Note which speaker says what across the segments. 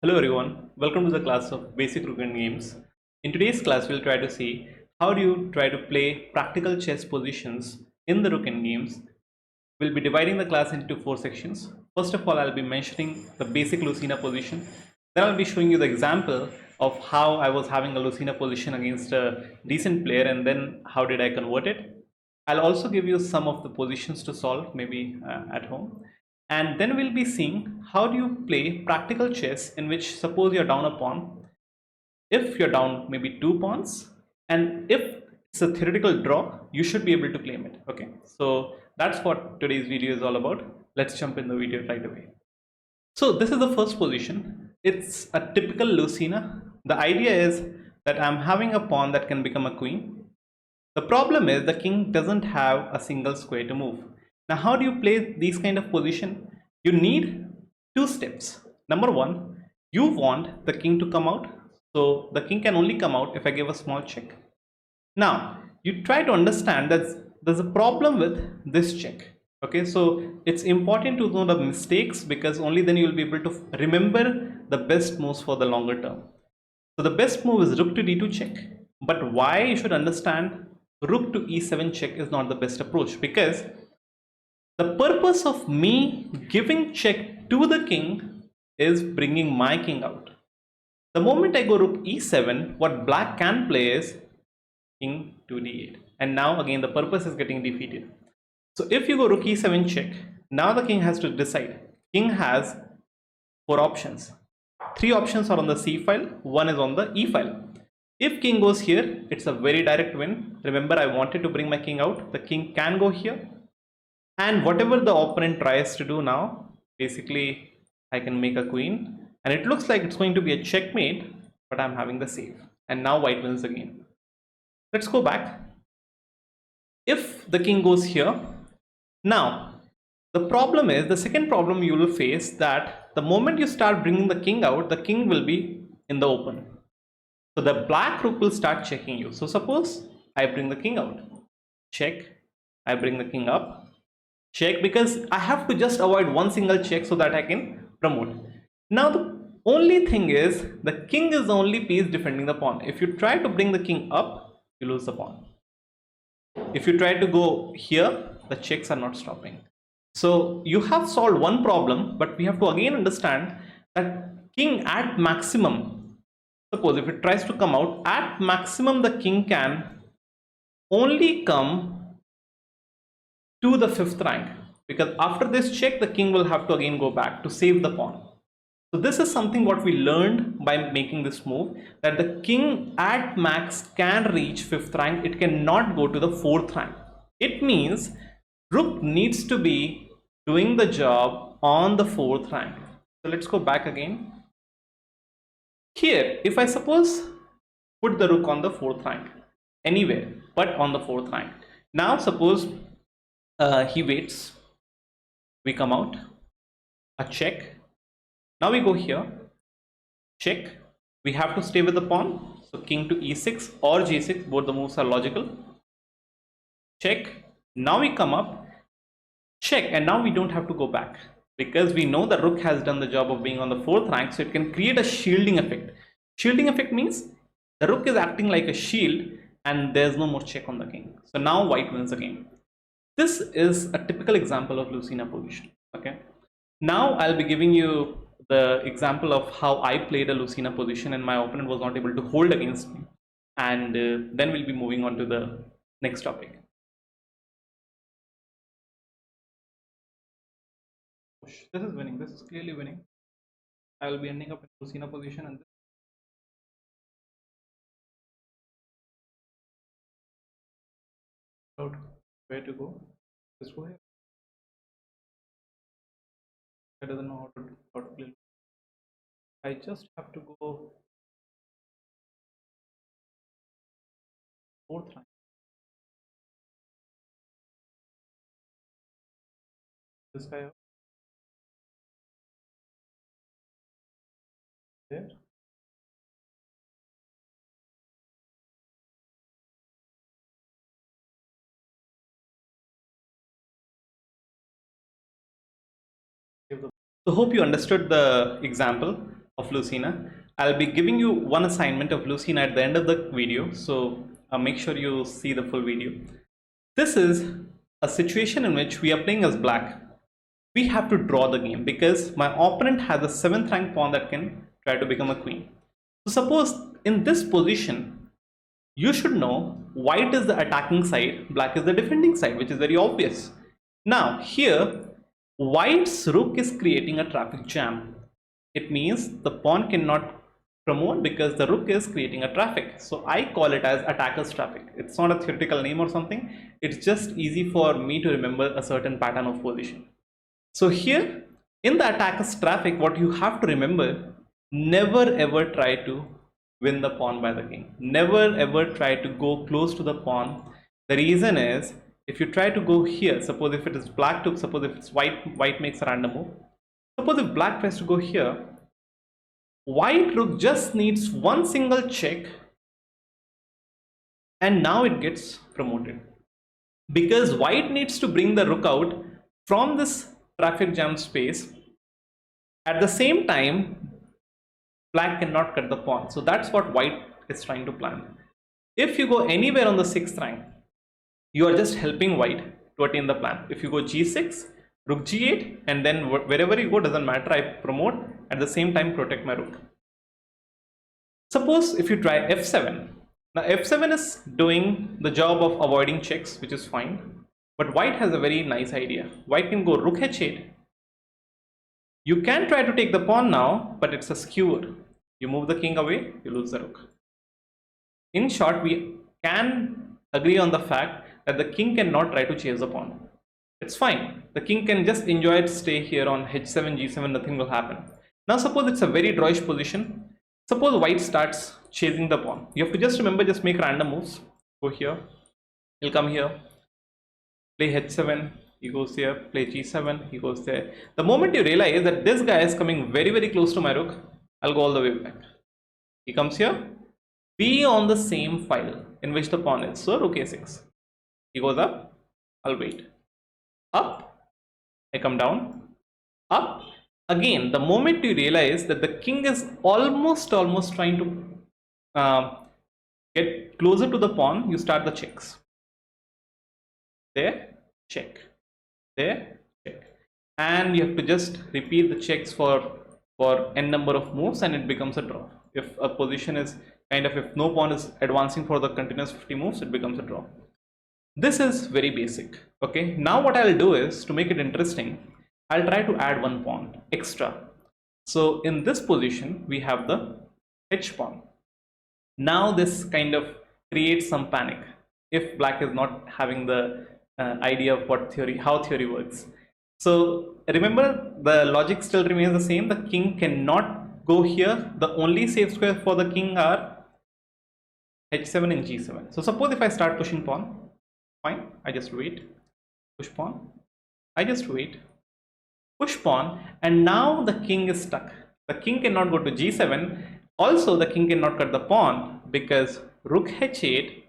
Speaker 1: Hello everyone, welcome to the class of Basic Rook Endgames. In today's class, we'll try to see how do you try to play practical chess positions in the Rook Endgames. We'll be dividing the class into four sections. First of all, I'll be mentioning the basic Lucena position. Then I'll be showing you the example of how I was having a Lucena position against a decent player and then how did I convert it. I'll also give you some of the positions to solve maybe at home, and then we'll be seeing how do you play practical chess in which suppose you're down a pawn, if you're down maybe two pawns, and if it's a theoretical draw you should be able to claim it. Okay, so that's what today's video is all about. Let's jump in the video right away. So this is the first position. It's a typical Lucena. The idea is that I'm having a pawn that can become a queen. The problem is the king doesn't have a single square to move. Now, how do you play these kind of position? You need two steps. Number one, you want the king to come out. So the king can only come out if I give a small check. Now, you try to understand that there's a problem with this check. Okay, so it's important to know the mistakes because only then you will be able to remember the best moves for the longer term. So the best move is rook to d2 check. But why you should understand rook to e7 check is not the best approach, because the purpose of me giving check to the king is bringing my king out. The moment I go rook e7, what black can play is king to d8, and now again the purpose is getting defeated. So if you go rook e7 check, now the king has to decide. King has four options. Three options are on the c file, one is on the e file. If king goes here, it's a very direct win. Remember, I wanted to bring my king out. The king can go here, and whatever the opponent tries to do now, basically I can make a queen, and it looks like it's going to be a checkmate, but I'm having the save, and now white wins again. Let's go back. If the king goes here, now the problem is, the second problem you will face, that the moment you start bringing the king out, the king will be in the open. So the black rook will start checking you. So suppose I bring the king out, check, I bring the king up, check, because I have to just avoid one single check so that I can promote. Now the only thing is the king is the only piece defending the pawn. If you try to bring the king up, you lose the pawn. If you try to go here, the checks are not stopping. So you have solved one problem, but we have to again understand that king at maximum, suppose if it tries to come out, at maximum the king can only come to the fifth rank, because after this check the king will have to again go back to save the pawn. So this is something what we learned by making this move, that the king at max can reach fifth rank, it cannot go to the fourth rank. It means rook needs to be doing the job on the fourth rank. So let's go back again. Here, if I suppose put the rook on the fourth rank, anywhere but on the fourth rank. Now suppose he waits, we come out, a check. Now we go here, check, we have to stay with the pawn, so king to e6 or g6, both the moves are logical. Check, now we come up, check, and now we don't have to go back because we know the rook has done the job of being on the fourth rank, so it can create a shielding effect. Shielding effect means the rook is acting like a shield and there's no more check on the king. So now white wins the game. This is a typical example of Lucena position. Okay, now I'll be giving you the example of how I played a Lucena position and my opponent was not able to hold against me, and then we'll be moving on to the next topic. This is winning, this is clearly winning. I will be ending up in Lucena position, and out where to go. Just go here. I doesn't know how to play. I just have to go fourth rank. This guy up there. So hope you understood the example. of Lucena. I'll be giving you one assignment of Lucena at the end of the video, so make sure you see the full video. This is a situation in which we are playing as black. We have to draw the game because my opponent has a 7th rank pawn that can try to become a queen. So suppose in this position, you should know white is the attacking side, black is the defending side, which is very obvious. Now here, white's rook is creating a traffic jam. It means the pawn cannot promote because the rook is creating a traffic. So I call it as attacker's traffic. It's not a theoretical name or something. It's just easy for me to remember a certain pattern of position. So here in the attacker's traffic, what you have to remember, never ever try to win the pawn by the king. Never ever try to go close to the pawn. The reason is, if you try to go here, suppose if it is black took, suppose if it's white makes a random move. Suppose if black tries to go here, white rook just needs one single check and now it gets promoted. Because white needs to bring the rook out from this traffic jam space. At the same time, black cannot cut the pawn. So that's what white is trying to plan. If you go anywhere on the 6th rank, you are just helping white to attain the plan. If you go g6, rook g8, and then wherever you go, doesn't matter, I promote, at the same time protect my rook. Suppose if you try f7. Now f7 is doing the job of avoiding checks, which is fine. But white has a very nice idea. White can go rook h8. You can try to take the pawn now, but it's a skewer. You move the king away, you lose the rook. In short, we can agree on the fact that the king cannot try to chase the pawn. It's fine. The king can just enjoy it, stay here on h7, g7, nothing will happen. Now suppose it's a very drawish position. Suppose white starts chasing the pawn. You have to just remember, just make random moves. Go here, he'll come here, play h7, he goes here, play g7, he goes there. The moment you realize that this guy is coming very, very close to my rook, I'll go all the way back. He comes here, be on the same file in which the pawn is. So rook a6. He goes up, I'll wait. Up, I come down, up. Again, the moment you realize that the king is almost trying to get closer to the pawn, you start the checks. There, check. There, check. And you have to just repeat the checks for n number of moves and it becomes a draw. If a position is if no pawn is advancing for the continuous 50 moves, it becomes a draw. This is very basic. Okay, now what I'll do is, to make it interesting, I'll try to add one pawn extra. So in this position, we have the h pawn. Now this kind of creates some panic if black is not having the idea of how theory works. So remember, the logic still remains the same. The king cannot go here. The only safe square for the king are h7 and g7. So suppose if I start pushing pawn, fine, I just wait, push pawn, I just wait, push pawn, and now the king is stuck. The king cannot go to g7. Also, the king cannot cut the pawn because rook h8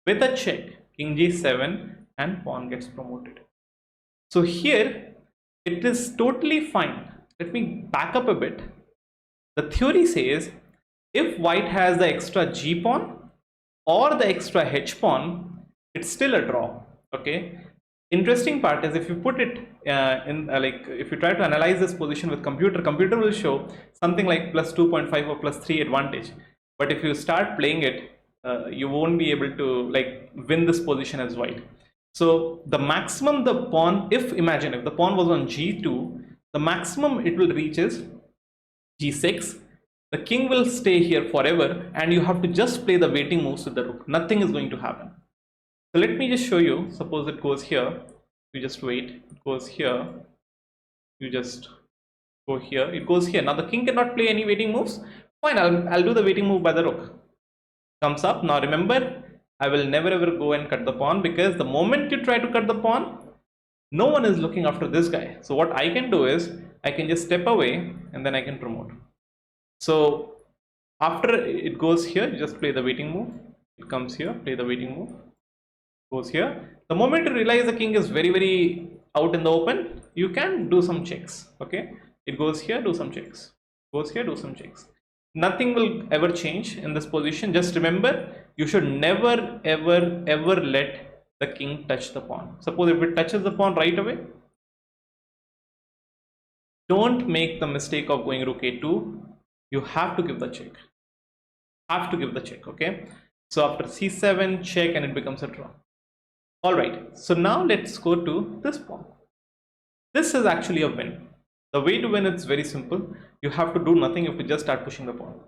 Speaker 1: with a check, king g7, and pawn gets promoted. So here it is totally fine. Let me back up a bit. The theory says if white has the extra g pawn or the extra h pawn, it's still a draw. Okay. Interesting part is, if you put it if you try to analyze this position with computer will show something like plus 2.5 or plus 3 advantage. But if you start playing it, you won't be able to win this position as white. So the maximum the pawn, imagine if the pawn was on g2, the maximum it will reach is g6. The king will stay here forever and you have to just play the waiting moves with the rook. Nothing is going to happen. So let me just show you. Suppose it goes here, you just wait. It goes here, you just go here. It goes here. Now the king cannot play any waiting moves. Fine, I'll do the waiting move by the rook. Comes up. Now remember, I will never ever go and cut the pawn, because the moment you try to cut the pawn, no one is looking after this guy. So what I can do is, I can just step away and then I can promote. So after it goes here, you just play the waiting move. It comes here, play the waiting move. Goes here. The moment you realize the king is very out in the open, you can do some checks. Okay, it goes here, do some checks. goes here, do some checks. Nothing will ever change in this position. Just remember, you should never ever let the king touch the pawn. Suppose if it touches the pawn right away, don't make the mistake of going rook a2. You have to give the check. Have to give the check. Okay, so after c7 check, and it becomes a draw. All right, so now let's go to this pawn. This is actually a win. The way to win is very simple. You have to do nothing. You have to just start pushing the pawn.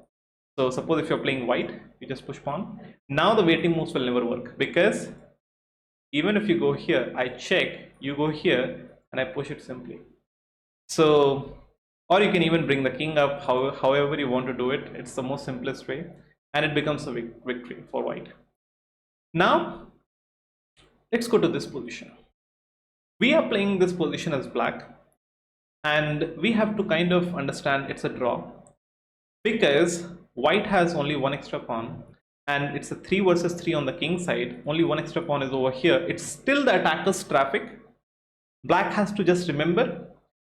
Speaker 1: So suppose if you're playing white, you just push pawn. Now the waiting moves will never work, because even if you go here, I check, you go here, and I push it simply. So, or you can even bring the king up, however you want to do it. It's the most simplest way, and it becomes a victory for white. Now let's go to this position. We are playing this position as black, and we have to kind of understand it's a draw, because white has only one extra pawn, and it's a 3 versus 3 on the king side. Only one extra pawn is over here. It's still the attacker's traffic. Black has to just remember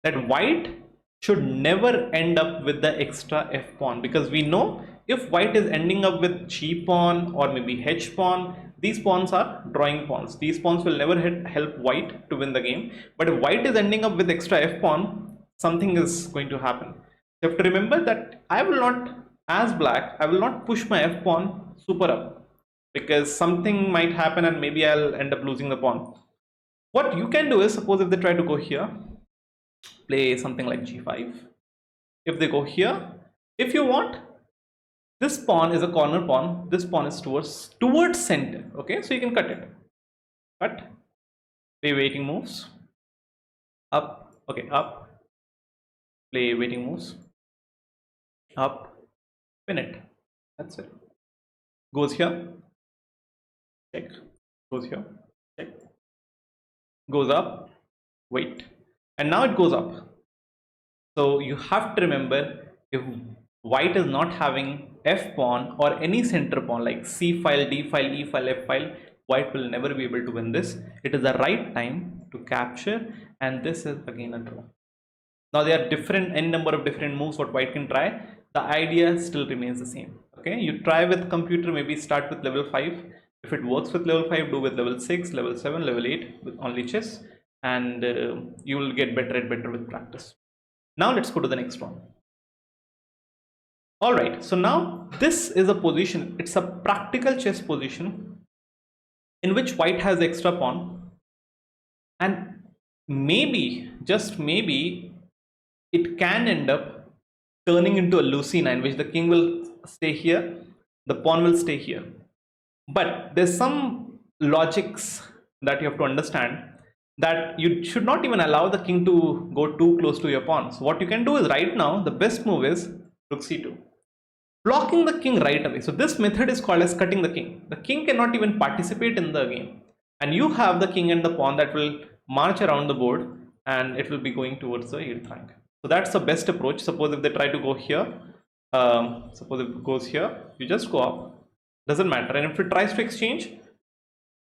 Speaker 1: that white should never end up with the extra f pawn, because we know if white is ending up with g pawn or maybe h pawn, these pawns are drawing pawns. These pawns will never help white to win the game. But if white is ending up with extra f pawn, something is going to happen. You have to remember that I will not, as black, I will not push my f pawn super up, because something might happen and maybe I'll end up losing the pawn. What you can do is, suppose if they try to go here, play something like g5. If they go here, if you want, this pawn is a corner pawn, this pawn is towards center. Okay, so you can cut it. Cut, play waiting moves, up, okay, up, play waiting moves, up, pin it. That's it. Goes here, check, goes here, check, goes up, wait, and now it goes up. So you have to remember, if white is not having f pawn or any center pawn like c file, d file, e file, f file, white will never be able to win this. It is the right time to capture, and this is again a draw. Now there are different n number of different moves what white can try. The idea still remains the same. Okay, you try with computer, maybe start with level 5. If it works with level 5, do with level 6, level 7, level 8 with only chess, and you will get better and better with practice. Now let's go to the next one. All right, so now this is a position, it's a practical chess position in which white has extra pawn, and maybe, just maybe, it can end up turning into a Lucena, in which the king will stay here, the pawn will stay here. But there's some logics that you have to understand, that you should not even allow the king to go too close to your pawn. So what you can do is, right now the best move is rook c2, blocking the king right away. So this method is called as cutting the king. The king cannot even participate in the game, and you have the king and the pawn that will march around the board, and it will be going towards the 8th rank. So that's the best approach. Suppose if they try to go here, suppose if it goes here, you just go up, doesn't matter. And if it tries to exchange,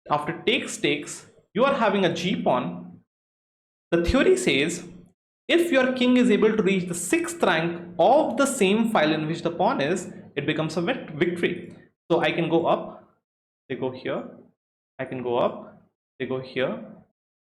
Speaker 1: after takes, you are having a g pawn. The theory says, if your king is able to reach the 6th rank of the same file in which the pawn is, it becomes a victory. So I can go up, they go here, I can go up, they go here,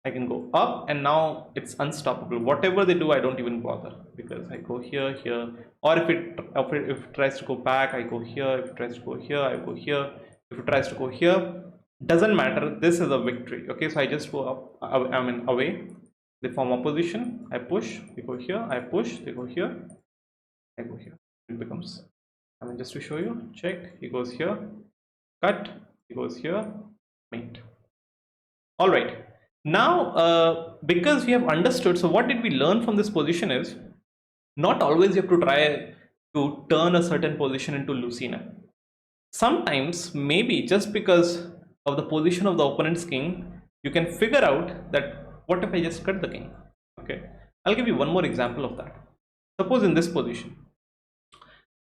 Speaker 1: I can go up, and now it's unstoppable. Whatever they do, I don't even bother, because I go here, here, or if it tries to go back, I go here. If it tries to go here, I go here. If it tries to go here, doesn't matter. This is a victory. Okay, so I just go up, I mean away. They form opposition. I push, they go here. I push, they go here. I go here. It becomes, I mean, just to show you, check. He goes here, cut. He goes here, mate. All right. Now, because we have understood, so what did we learn from this position is, not always you have to try to turn a certain position into Lucena. Sometimes, maybe just because of the position of the opponent's king, you can figure out that, what if I just cut the king? Okay, I'll give you one more example of that. Suppose in this position,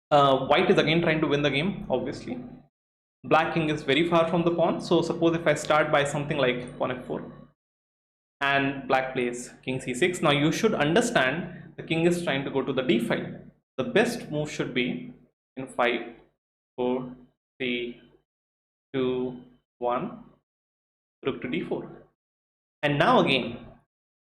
Speaker 1: white is again trying to win the game, obviously. Black king is very far from the pawn. So suppose if I start by something like pawn f4, and black plays king c6. Now you should understand the king is trying to go to the d file. the best move should be in 5, 4, 3, 2, 1, rook to d4. And now again,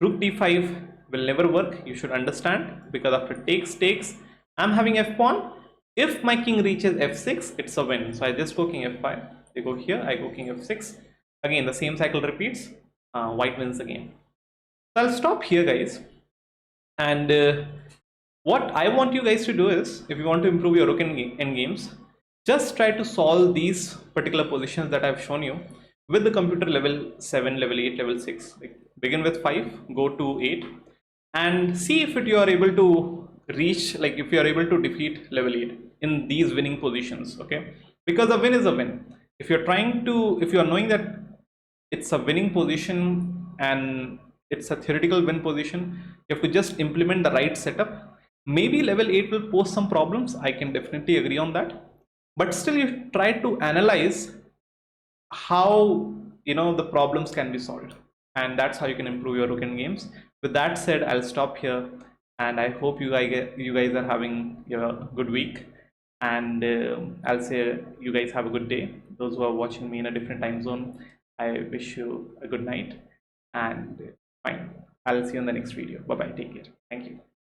Speaker 1: rook d5 will never work, you should understand, because after takes, I'm having f pawn. If my king reaches f6, it's a win. So I just go king f5, they go here, I go king f6. Again, the same cycle repeats, white wins again. So I'll stop here, guys. And what I want you guys to do is, if you want to improve your rook end games, just try to solve these particular positions that I've shown you with the computer level 7, level 8, level 6. Like begin with 5, go to 8, and see if you are able to reach, like if you are able to defeat level 8 in these winning positions, okay? Because a win is a win. If you're trying to, if you are knowing that it's a winning position and it's a theoretical win position, you have to just implement the right setup. Maybe level 8 will pose some problems, I can definitely agree on that, but still you try to analyze how the problems can be solved, and that's how you can improve your rook end games. With that said, I'll stop here, and I hope you guys are having a good week, and I'll say you guys have a good day. Those who are watching me in a different time zone, I wish you a good night, and fine, I'll see you in the next video. Bye bye, take care, thank you.